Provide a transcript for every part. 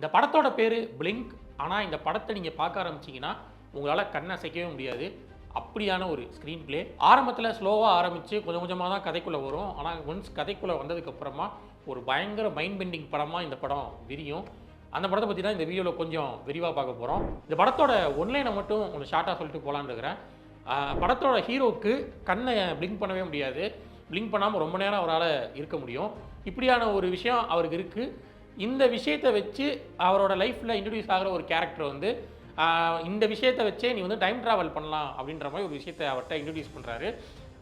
இந்த படத்தோட பேர் பிளிங்க். ஆனால் இந்த படத்தை நீங்கள் பார்க்க ஆரம்பிச்சிங்கன்னா உங்களால் கண்ணை அசைக்கவே முடியாது. அப்படியான ஒரு ஸ்க்ரீன் பிளே. ஆரம்பத்தில் ஸ்லோவாக ஆரம்பித்து கொஞ்சம் கொஞ்சமாக தான் கதைக்குள்ளே வரும். ஆனால் ஒன்ஸ் கதைக்குள்ளே வந்ததுக்கப்புறமா ஒரு பயங்கர மைண்ட் பெண்டிங் படமாக இந்த படம் விரியும். அந்த படத்தை பற்றி தான் இந்த வீடியோவில் கொஞ்சம் விரிவாக பார்க்க போகிறோம். இந்த படத்தோட ஒன்லைனை மட்டும் கொஞ்சம் ஷார்ட்டாக சொல்லிட்டு போகலான்னு இருக்கிறேன். படத்தோட ஹீரோவுக்கு கண்ணை பிளிங்க் பண்ணவே முடியாது. பிளிங்க் பண்ணாமல் ரொம்ப நேரம் அவரால் இருக்க முடியும். இப்படியான ஒரு விஷயம் அவருக்கு இருக்குது. இந்த விஷயத்தை வச்சு அவரோட லைஃப்பில் இன்ட்ரடியூஸ் ஆகிற ஒரு கேரக்டர் வந்து இந்த விஷயத்தை வச்சே நீ வந்து டைம் ட்ராவல் பண்ணலாம் அப்படின்ற மாதிரி ஒரு விஷயத்தை அவர்கிட்ட இன்ட்ரடியூஸ் பண்ணுறாரு.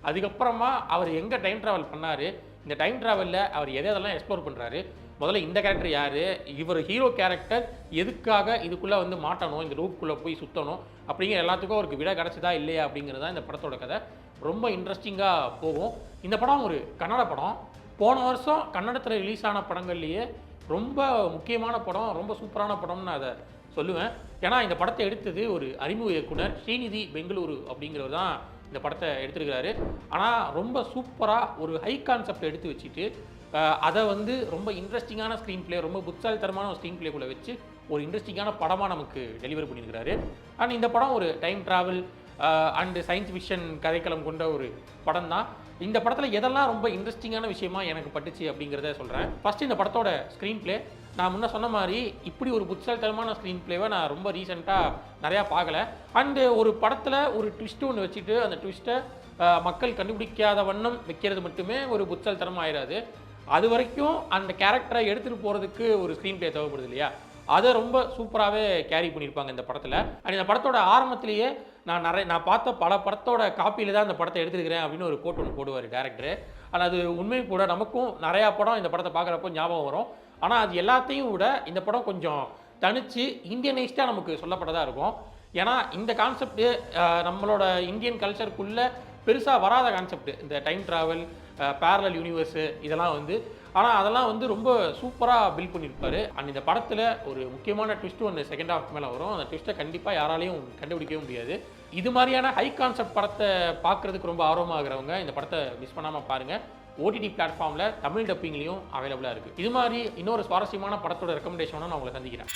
அதுக்கப்புறமா அவர் எங்கே டைம் ட்ராவல் பண்ணார், இந்த டைம் ட்ராவலில் அவர் எதெல்லாம் எக்ஸ்ப்ளோர் பண்ணுறாரு, முதல்ல இந்த கேரக்டர் யார், இவர் ஹீரோ கேரக்டர் எதுக்காக இதுக்குள்ளே வந்து மாட்டணும், இந்த லூப்புக்குள்ளே போய் சுற்றணும் அப்படிங்கிற எல்லாத்துக்கும் அவருக்கு விட கிடச்சதா இல்லையா அப்படிங்கிறது தான் இந்த படத்தோட கதை. ரொம்ப இன்ட்ரெஸ்டிங்காக போகும். இந்த படம் ஒரு கன்னட படம். போன வருஷம் கன்னடத்தில் ரிலீஸ் ஆன படங்கள்லேயே ரொம்ப முக்கியமான படம், ரொம்ப சூப்பரான படம்னு நான் அதை சொல்லுவேன். ஏன்னா இந்த படத்தை எடுத்தது ஒரு அறிமுக இயக்குனர் ஸ்ரீநிதி பெங்களூரு அப்படிங்கிறவர் தான் இந்த படத்தை எடுத்துருக்கிறாரு. ஆனால் ரொம்ப சூப்பராக ஒரு ஹை கான்செப்ட் எடுத்து வச்சுட்டு அதை வந்து ரொம்ப இன்ட்ரெஸ்டிங்கான ஸ்க்ரீன் பிளே, ரொம்ப புத்தாலித்தனமான ஒரு ஸ்க்ரீன் பிளேக்குள்ளே வச்சு ஒரு இன்ட்ரெஸ்டிங்கான படமாக நமக்கு டெலிவரி பண்ணியிருக்கிறாரு. அண்ட் இந்த படம் ஒரு time travel and science fiction கதைக்களம் கொண்ட ஒரு படம் தான். இந்த படத்தில் எதெல்லாம் ரொம்ப இன்ட்ரெஸ்டிங்கான விஷயமா எனக்கு பட்டுச்சு அப்படிங்கிறத சொல்கிறேன். ஃபஸ்ட்டு இந்த படத்தோட ஸ்க்ரீன் பிளே. நான் முன்ன சொன்ன மாதிரி இப்படி ஒரு புத்தாலித்தனமான ஸ்க்ரீன் பிளேவை நான் ரொம்ப ரீசெண்டாக நிறையா பார்க்கல. அண்டு ஒரு படத்தில் ஒரு ட்விஸ்ட்டு ஒன்று வச்சுட்டு அந்த ட்விஸ்ட்டை மக்கள் கண்டுபிடிக்காத வண்ணம் வைக்கிறது மட்டுமே ஒரு புத்தாலித்தனம் ஆயிடாது. அது வரைக்கும் அந்த கேரக்டரை எடுத்துகிட்டு போகிறதுக்கு ஒரு ஸ்க்ரீன் பிளே தேவைப்படுது இல்லையா, அதை ரொம்ப சூப்பராகவே கேரி பண்ணியிருப்பாங்க இந்த படத்தில். அண்ட் இந்த படத்தோட ஆரம்பத்திலேயே நான் பார்த்த பல படத்தோட காப்பியில் தான் இந்த படத்தை எடுத்துருக்கிறேன் அப்படின்னு ஒரு கோட் ஒன்று போடுவார் டேரக்டர். ஆனால் அது உண்மை கூட. நமக்கும் நிறையா படம் இந்த படத்தை பார்க்குறப்போ ஞாபகம் வரும். ஆனால் அது எல்லாத்தையும் விட இந்த படம் கொஞ்சம் தனித்து இந்தியனைஸ்டாக நமக்கு சொல்லப்பட்டதாக இருக்கும். ஏன்னா இந்த கான்செப்ட் நம்மளோட இந்தியன் கல்ச்சருக்குள்ளே பெருசாக வராத கான்செப்ட். இந்த டைம் ட்ராவல், பேரலல் யூனிவர்ஸு இதெல்லாம் வந்து, ஆனால் அதெல்லாம் வந்து ரொம்ப சூப்பராக பில்ட் பண்ணியிருப்பார். அண்ட் இந்த படத்தில் ஒரு முக்கியமான ட்விஸ்ட்டு ஒன்று செகண்ட் ஹாஃப் மேலே வரும். அந்த ட்விஸ்ட்டை கண்டிப்பாக யாராலையும் கண்டுபிடிக்கவே முடியாது. இது மாதிரியான ஹை கான்செப்ட் படத்தை பார்க்குறதுக்கு ரொம்ப ஆர்வமாகிறவங்க இந்த படத்தை மிஸ் பண்ணாமல் பாருங்கள். ஓடிடி பிளாட்ஃபார்மில் தமிழ் டப்பிங்லேயும் அவைலபிளாக இருக்குது. இது மாதிரி இன்னொரு சுவாரஸ்யமான படத்தோட ரெக்கமெண்டேஷனும் நான் உங்களை சந்திக்கிறேன்.